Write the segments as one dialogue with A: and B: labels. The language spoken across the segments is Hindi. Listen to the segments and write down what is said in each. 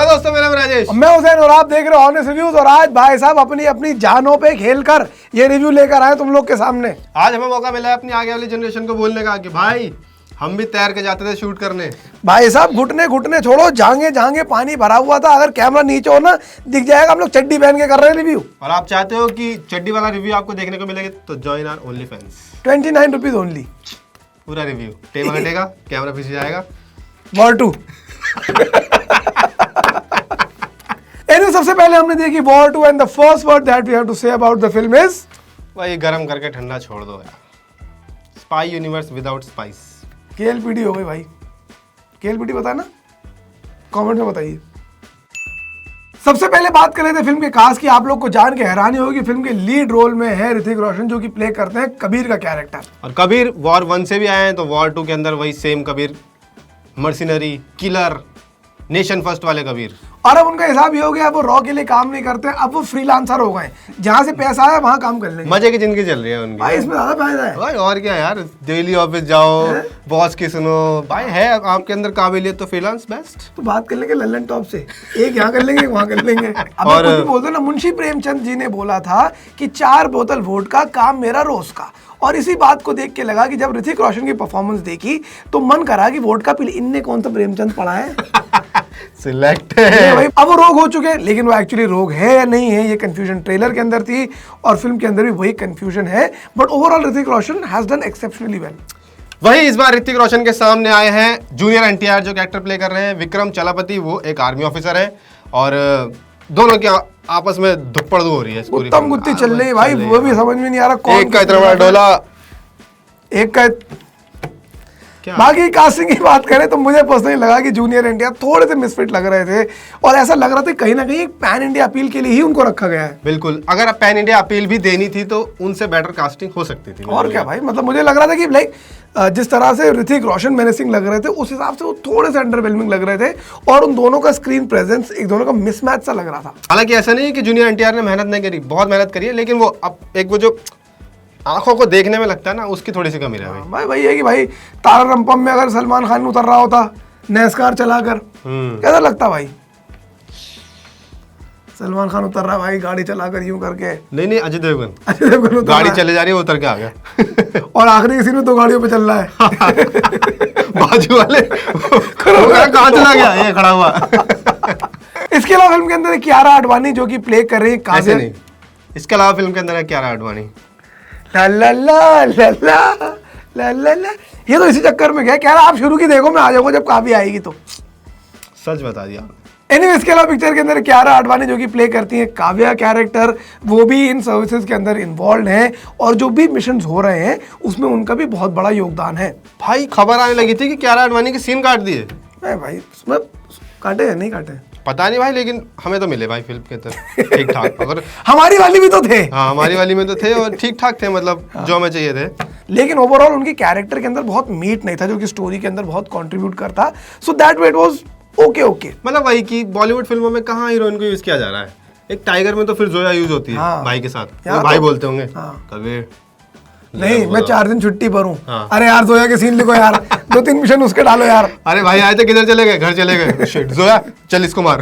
A: हेलो दोस्तों, मेरा नाम राजेश।
B: मैं हुसैन और आप देख रहे हो ऑनेस्ट रिव्यूज। और आज भाई साहब अपनी अपनी जानों पे खेलकर ये रिव्यू लेकर आए तुम लोग के सामने।
A: आज हमें मौका मिला है अपनी आगे वाली जनरेशन को बोलने का कि भाई हम भी तैर के जाते थे शूट करने।
B: भाई साहब घुटने घुटने छोड़ो, जांगे जांगे पानी भरा हुआ था। अगर कैमरा नीचे हो ना दिख जाएगा, हम लोग चड्डी पहन के कर रहे हैं रिव्यू।
A: और आप चाहते हो कि चड्डी वाला रिव्यू आपको देखने को मिलेगा तो join our only fans.
B: 29 rupees only
A: पूरा रिव्यू। टेबल हटेगा, कैमरा पीछे जाएगा।
B: वॉर 2 सबसे पहले हमने देखी War 2 and the first word that we have to say about the film is
A: वही गरम करके ठंडा छोड़ दो यार। Spy universe without spice.
B: KLPD हो गई भाई। केएलपीडी पता है ना, कमेंट में बताइए। सबसे पहले बात कर रहे थे फिल्म के कास्ट की। आप लोग को जान के हैरानी होगी, फिल्म के लीड रोल में है ऋतिक रोशन, जो कि प्ले करते हैं कबीर का कैरेक्टर।
A: और कबीर वॉर 1 से भी आए हैं तो वॉर 2 के अंदर वही same Kabir, mercenary, killer, nation first वाले कबीर।
B: और अब उनका हिसाब ये हो गया, अब वो रॉ के लिए काम नहीं करते, अब वो फ्रीलांसर हो गए। जहां से पैसा आया वहां काम कर लेंगे।
A: मजे की जिंदगी चल रही है उनकी
B: भाई, इसमें ज्यादा फायदा है
A: भाई। और क्या यार, डेली ऑफिस जाओ, बॉस की सुनो भाई। है आपके अंदर काबिलियत तो फ्रीलांस बेस्ट।
B: तो बात कर लेंगे लल्लन टॉप से, एक यहाँ कर लेंगे, वहां कर लेंगे। अब
A: और
B: खुद ही बोल दो ना, मुंशी प्रेमचंद जी ने बोला था कि 4 बोतल वोडका काम मेरा रोज का। और इसी बात को देख के लगा कि जब ऋतिक रोशन की परफॉर्मेंस देखी तो मन करा कि वोडका पी। इनने कौन सा प्रेमचंद पढ़ा है?
A: सिलेक्ट है
B: भाई। अब वो रोग हो चुके हैं, लेकिन वो एक्चुअली रोग है या नहीं है, ये कंफ्यूजन ट्रेलर के अंदर थी और फिल्म के अंदर भी वही कंफ्यूजन है। But overall Hrithik Roshan has done exceptionally well.
A: वही इस बार ऋतिक रोशन के सामने आए हैं जूनियर एनटीआर जो कैरेक्टर प्ले कर रहे हैं विक्रम चलापति। वो एक आर्मी ऑफिसर है और दोनों की आपस में धुप्पड़ हो रही है।
B: उत्तम गुत्ती चल रही है भाई। वो भी समझ में नहीं आ रहा कौन
A: एक का इतना बड़ा डोला,
B: एक का। बाकी कास्टिंग की बात करें तो मुझे पर्सनली लगा कि जूनियर एनटीआर थोड़े से मिसफिट लग रहे थे और ऐसा लग रहा था कहीं ना कहीं एक पैन इंडिया अपील के लिए ही उनको रखा गया है।
A: बिल्कुल, अगर आप पैन इंडिया अपील भी देनी थी तो उनसे बेटर कास्टिंग हो सकती थी।
B: और क्या भाई, मतलब मुझे लग रहा था कि लाइक जिस तरह से ऋतिक रोशन मेनेसिंग लग रहे थे उस हिसाब से वो थोड़े से अंडरवेलमिंग लग रहे थे। और उन दोनों का स्क्रीन प्रेजेंस एक दोनों का मिसमैच सा लग रहा था।
A: हालांकि ऐसा नहीं है कि जूनियर एनटीआर ने मेहनत नहीं करी, बहुत मेहनत करी है, लेकिन वो अब एक वो जो आंखों को देखने में लगता है ना, उसकी थोड़ी सी कमी रह गई।
B: भाई वही है कि भाई तारा रंपम में अगर सलमान खान उतर रहा होता नेस्कार चलाकर, कैसा लगता भाई? सलमान खान उतर रहा है भाई गाड़ी चलाकर यूं करके।
A: नहीं, अजय देवगन गाड़ी चले जा रही है, उतर के आ गया।
B: और आखिरी किसी में 2 गाड़ियों पे चल रहा है।
A: बाजू वाले कहाँ चला गया ये खड़ा हुआ।
B: इसके अलावा फिल्म के अंदर कियारा आडवाणी जो कि प्ले कर रही है
A: ऐसे नहीं, इसके अलावा फिल्म के अंदर है कियारा आडवाणी।
B: ला ला ला ला ला ला ला ला। ये तो इसी चक्कर में गया। कह रहा आप शुरू की देखो, मैं आ जाऊंगा जब काव्या आएगी तो।
A: सच बता दिया।
B: एनीवे, इसके अलावा पिक्चर के अंदर कियारा आडवाणी जो कि प्ले करती है काव्या कैरेक्टर, वो भी इन सर्विसेज के अंदर इन्वॉल्व हैं और जो भी मिशंस हो रहे हैं उसमें उनका भी बहुत बड़ा योगदान है।
A: भाई खबर आने लगी थी कि कियारा आडवाणी के सीन काट दिए।
B: नहीं भाई, उसमें काटे या नहीं काटे
A: पता नहीं भाई, लेकिन हमें तो मिले भाई फिल्म के अंदर ठीक ठाक। अगर
B: हमारी वाली भी तो थे।
A: हाँ, हमारी वाली में तो थे और ठीक ठाक थे, मतलब जो हमें चाहिए थे।
B: लेकिन ओवरऑल उनकी कैरेक्टर के अंदर बहुत मीट नहीं था जो कि स्टोरी के अंदर बहुत कंट्रीब्यूट करता। So that way it was okay.
A: मतलब वही कि बॉलीवुड फिल्मों में कहाँ हीरोइन को यूज किया जा रहा है। एक टाइगर में तो फिर जोया यूज होती है।
B: हाँ।
A: भाई के साथ
B: तो,
A: भाई बोलते होंगे।
B: हाँ।
A: कबीर
B: नहीं, मैं 4 दिन छुट्टी पर हूँ।
A: हाँ।
B: अरे यार जोया के सीन लिखो यार, 2-3 मिशन उसके डालो यार।
A: अरे भाई आए थे, किधर चले गए? घर चले गए। शिट, जोया चल इसको मार।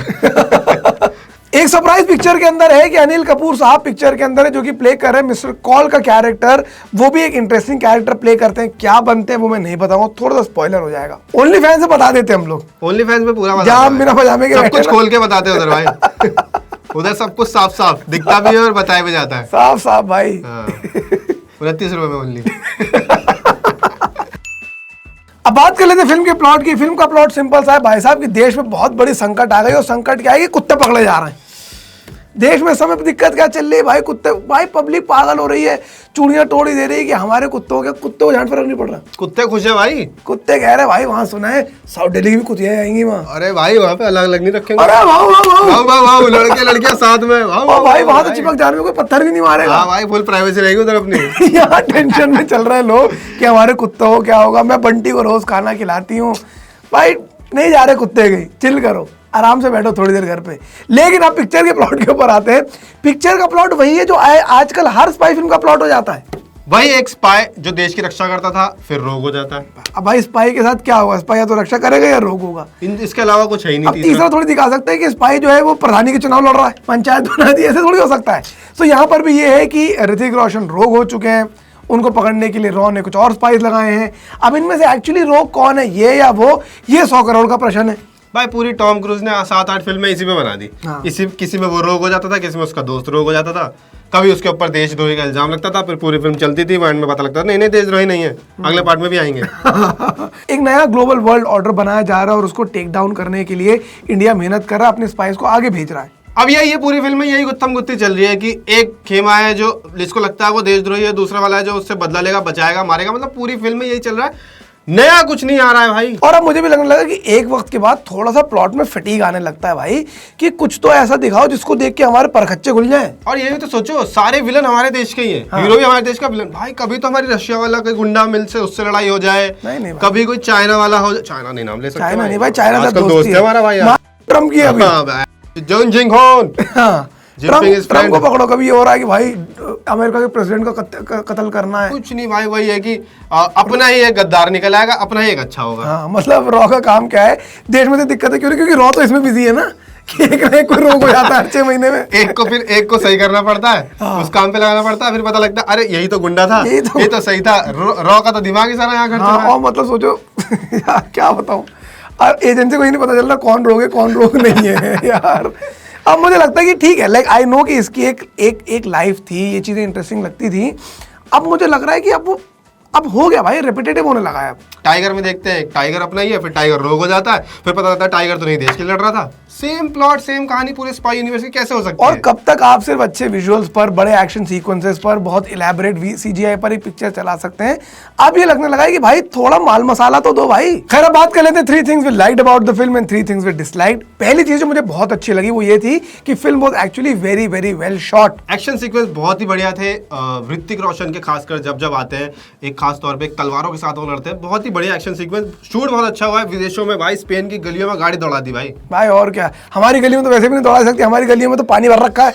B: एक सरप्राइज पिक्चर के अंदर है कि अनिल कपूर साहब पिक्चर के अंदर है जो कि प्ले कर रहे हैं मिस्टर कॉल का कैरेक्टर। वो भी एक इंटरेस्टिंग कैरेक्टर प्ले करते हैं। क्या बनते हैं वो मैं नहीं बताऊंगा, थोड़ा सा स्पॉइलर हो जाएगा। ओनली फैन से बता देते हम लोग।
A: ओनली फैंस में पूरा
B: जाम बिना पजामे के
A: सब कुछ खोल के बताते हैं उधर भाई। उधर सब कुछ साफ साफ दिखता भी है और बताया भी जाता है।
B: साफ भाई।
A: 29 रुपए में ओनली।
B: अब बात कर लेते हैं फिल्म के प्लॉट की। फिल्म का प्लॉट सिंपल सा है भाई साहब कि देश में बहुत बड़ी संकट आ गई और संकट क्या है कि कुत्ते पकड़े जा रहे हैं। देश में समय पर दिक्कत क्या चल रही है भाई? कुत्ते, भाई पब्लिक पागल हो रही है, चूड़ियां तोड़ी दे रही है कि हमारे कुत्तों को जान फर्क नहीं पड़ रहा।
A: कुत्ते खुश है भाई।
B: कुत्ते कह रहे भाई वहां सुना है साउथ दिल्ली की भी कुतियां आएंगी वहाँ।
A: अरे भाई वहाँ पे अलग अलग नहीं रखेंगे।
B: अरे
A: वाह लड़के लड़कियां साथ में।
B: भाई वहां तो चिपक जाने में कोई पत्थर भी नहीं मारेगा।
A: हाँ भाई, फुल प्राइवेसी रहेगी उधर अपनी।
B: यहाँ टेंशन में चल रहे हैं लोग कि हमारे कुत्तों को क्या होगा। मैं बंटी को रोज खाना खिलाती हूँ भाई। नहीं जा रहे कुत्ते गई, चिल करो, आराम से बैठो थोड़ी देर घर पे। लेकिन आप पिक्चर के प्लॉट के ऊपर आते हैं। पिक्चर का प्लॉट वही है जो आजकल हर स्पाई फिल्म का प्लॉट हो जाता है।
A: वही एक स्पाई जो देश की रक्षा करता था फिर रोग हो जाता है।
B: अब भाई स्पाई के साथ क्या होगा, स्पाई या तो रक्षा करेगा या रोग होगा,
A: इसके अलावा कुछ है ही
B: अब
A: नहीं।
B: तीसरा थोड़ी दिखा सकते हैं कि स्पाई जो है वो प्रधानी के चुनाव लड़ रहा है, पंचायत बना दी, ऐसे थोड़ी हो सकता है। तो यहाँ पर भी ये है कि ऋतिक रोशन रोग हो चुके हैं, उनको पकड़ने के लिए रॉ ने कुछ और स्पाइस लगाए हैं। अब इनमें से एक्चुअली रोग कौन है, ये या वो, ये 100 करोड़ का प्रश्न है
A: भाई। पूरी टॉम क्रूज ने 7-8 फिल्में इसी में बना दी।
B: हाँ।
A: किसी में वो रोग हो जाता था, किसी में उसका दोस्त रोग हो जाता था, कभी उसके ऊपर देशद्रोही का इल्जाम लगता था, फिर पूरी फिल्म चलती थी, एंड में पता लगता था नहीं नहीं देशद्रोही नहीं है, अगले पार्ट में भी आएंगे।
B: एक नया ग्लोबल वर्ल्ड ऑर्डर बनाया जा रहा है और उसको टेक डाउन करने के लिए इंडिया मेहनत कर रहा है, अपने स्पाइस को आगे भेज रहा है।
A: अब ये पूरी फिल्म में यही गुत्थम गुत्थी चल रही है कि एक खेमा है जो जिसको लगता है वो देशद्रोही है, दूसरा वाला है जो उससे बदला लेगा, बचाएगा, मारेगा। मतलब पूरी फिल्म में यही चल रहा है, नया कुछ नहीं आ रहा है भाई।
B: और अब मुझे भी लगने लगा कि एक वक्त के बाद थोड़ा सा प्लॉट में फटीग आने लगता है भाई, कि कुछ तो ऐसा दिखाओ जिसको देख के हमारे परखच्चे खुल जाएं।
A: और ये भी तो सोचो, सारे विलन हमारे देश के ही हैं, हीरो भी हमारे देश का विलन। भाई कभी तो हमारी रशिया वाला कोई गुंडा मिल से उससे लड़ाई हो जाए,
B: नहीं
A: कभी कोई चाइना वाला हो जाए। चाइना नहीं नाम ले सकते,
B: चाइना नहीं भाई, चाइना
A: आजकल दोस्त है हमारा भाई यार।
B: ट्रम्प की अभी
A: जोन जिंग होन,
B: हाँ, ट्रम्प को पकड़ो। कभी ये हो रहा है कि भाई अमेरिका के प्रेसिडेंट का कत्ल करना है।
A: कुछ नहीं भाई, वही है कि अपना ही एक गद्दार निकल आएगा, अपना ही एक अच्छा होगा।
B: हाँ, मतलब रॉ का काम क्या है, देश में तो दिक्कत है क्योंकि रॉ तो इसमें बिजी है ना, कि एक ना एक कोई रोग हो जाता है 6 महीने में।
A: एक को सही करना पड़ता है, उस काम पे लगाना पड़ता है, फिर पता लगता है अरे यही तो गुंडा था, ये तो सही था। रॉ का तो दिमाग ही सारा यहाँ खर्च
B: हाँ, और मतलब सोचो यार क्या बताऊं, और एजेंसी को ही नहीं पता चल रहा कौन रोग है कौन रोग नहीं है यार। अब मुझे लगता है कि ठीक है, लाइक आई नो कि इसकी एक लाइफ थी, ये चीज़ें इंटरेस्टिंग लगती थी। अब मुझे लग रहा है कि अब हो गया भाई, रिपीटेटिव होने लगा है। अब
A: टाइगर में देखते हैं, टाइगर अपना ही है, फिर टाइगर रोग हो जाता है, फिर पता लगता है टाइगर तो नहीं देश के लिए लड़ रहा था। सेम प्लॉट सेम कहानी पूरे स्पाई यूनिवर्स की कैसे हो सकती है?
B: और कब तक आप सिर्फ अच्छे विजुअल्स पर, बड़े एक्शन सीक्वेंसेस पर, बहुत इलेबोरेट CGI पर एक पिक्चर चला सकते हैं? अब ये लगने लगा है कि भाई थोड़ा माल मसाला तो दो भाई। खैर अब बात कर लेते हैं 3 things we liked about the film and 3 things we disliked. पहली चीज जो मुझे बहुत अच्छी लगी वो ये थी कि film was actually very very well shot.
A: Action sequence बहुत ही बढ़िया थे। ऋतिक रोशन के खासकर जब आते हैं, एक खास तौर पे तलवारों के साथ वो लड़ते हैं, बहुत ही बढ़िया एक्शन सीक्वेंस। शूट बहुत अच्छा हुआ है विदेशों में भाई, स्पेन की गलियों में गाड़ी दौड़ा दी भाई।
B: और क्या, हमारी गली में तो वैसे भी नहीं दौड़ा सकती, हमारी गलियों में तो पानी भर रखा है।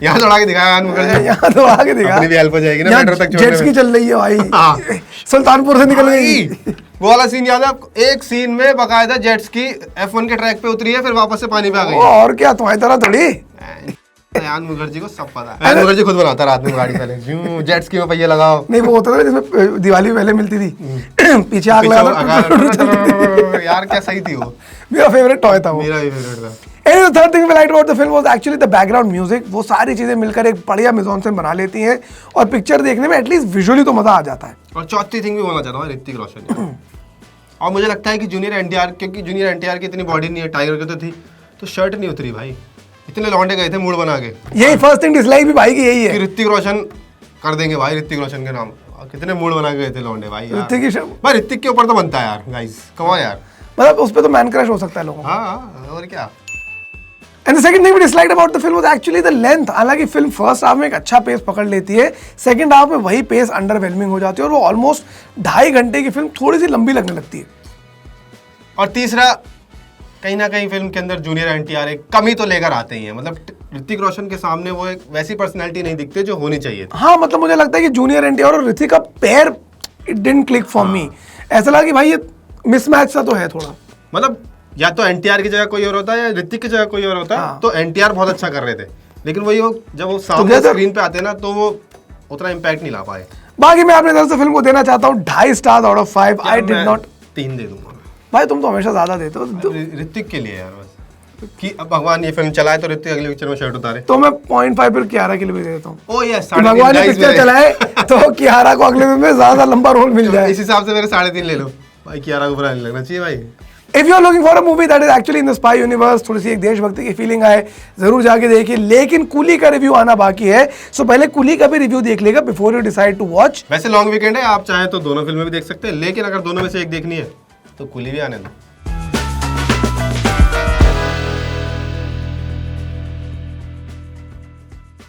A: यहाँ दौड़ा के दिखाया मुखर्जी,
B: यहाँ दौड़ा के दिखा,
A: अपनी भी हेल्प हो जाएगी ना मेट्रो तक छोड़ने में।
B: जेट्स की चल रही है भाई।
A: हाँ।
B: सुल्तानपुर से निकल गई।
A: वो वाला सीन याद है आपको? एक सीन में बकायदा जेट्स की F1 के ट्रैक पे उतरी है, फिर वापस से पानी पे आ गई।
B: और क्या, तुम्हारी तरह थोड़ी।
A: अयान मुखर्जी को सब पता है। अयान मुखर्जी खुद बनाता रात में गाड़ी, पहले जेट्स की पहिए लगाओ।
B: नहीं वो होता था जिसमें दिवाली पहले मिलती थी, पीछे आग लगा
A: यार क्या सही थी वो।
B: मेरा फेवरेट टॉय था वो।
A: मेरा भी फेवरेट था।
B: Anyway, the third thing we liked about the film was actually the background music। वो सारी चीजें मिलकर एक बढ़िया मिज़ॉन्सेन बना लेती हैं और पिक्चर देखने में एटलीस्ट विजुअली तो मजा आ जाता है।
A: और चौथी थिंग भी बोलना चाहता हूँ, ऋतिक रोशन। और मुझे लगता है कि जूनियर एनटीआर, क्योंकि जूनियर एनटीआर की इतनी बॉडी नहीं है, टाइगर की तो थी, तो शर्ट नहीं उतरी भाई। इतने लौंडे गए थे मूड बना के।
B: यही फर्स्ट थिंग डिसलाइक भी भाई की यही है
A: कि ऋतिक रोशन कर देंगे भाई, ऋतिक रोशन के नाम कितने मूड बना के गए थे लौंडे भाई। भाई ऋतिक के ऊपर तो बनता है यार गाइस, कम ऑन यार,
B: मतलब उस पे तो मैन क्रश हो सकता है लोगों को।
A: हाँ और क्या।
B: And the second thing we disliked about the film was actually the length. हालांकि फिल्म फर्स्ट हाफ में एक अच्छा पेस पकड़ लेती है, सेकंड हाफ में वही पेस अंडरवेलमिंग हो जाती है और वो ऑलमोस्ट 2.5 घंटे की फिल्म थोड़ी सी लंबी लगने लगती है।
A: और तीसरा, कहीं ना कहीं फिल्म के अंदर जूनियर एनटीआर एक कमी तो लेकर आते ही हैं। मतलब ऋतिक रोशन के सामने वो एक वैसी पर्सनैलिटी नहीं दिखती जो होनी चाहिए थी।
B: हाँ, मतलब मुझे लगता है कि जूनियर एनटीआर और ऋतिक का pair it didn't click for me. ऐसा लगा कि भाई ये मिसमैच सा तो है थोड़ा।
A: मतलब या तो एनटीआर की जगह कोई और होता है या ऋतिक की जगह कोई और होता है।
B: हाँ।
A: तो एनटीआर बहुत अच्छा कर रहे थे, लेकिन वही हो जब वो सामने स्क्रीन पे आते ना तो वो उतना इम्पैक्ट नहीं ला पाए।
B: बाकी मैं अपने तरफ से फिल्म को देना चाहता हूँ 2.5 star out of 5। I did not
A: 3 दे दूंगा
B: भाई, तुम तो हमेशा ज्यादा देते हो।
A: ऋतिक के लिए यार, बस कि अब भगवान ये फिल्म चलाए तो ऋतिक अगली पिक्चर में शर्ट उतारे।
B: तो मैं 0.5 पर कियारा के लिए भी दे देता हूँ।
A: ओ यस,
B: भगवान ने पिक्चर चलाए तो कियारा को अगले में ज्यादा लंबा रोल मिल जाए।
A: इस हिसाब से मेरे 3.5 ले लो भाई, कियारा को बुरा नहीं लगना चाहिए भाई।
B: If you are looking for a movie that is actually in the spy universe, थोड़ी सी एक देशभक्ति की फीलिंग आए, जरूर जाके देखिए। लेकिन कूली का रिव्यू आना बाकी है, सो पहले कूली का भी रिव्यू देख लेगा before you decide to watch.
A: वैसे लॉन्ग वीकेंड है, आप चाहें तो दोनों फिल्में भी देख सकते हैं, लेकिन अगर दोनों में से एक देखनी है तो कूली भी आने दो।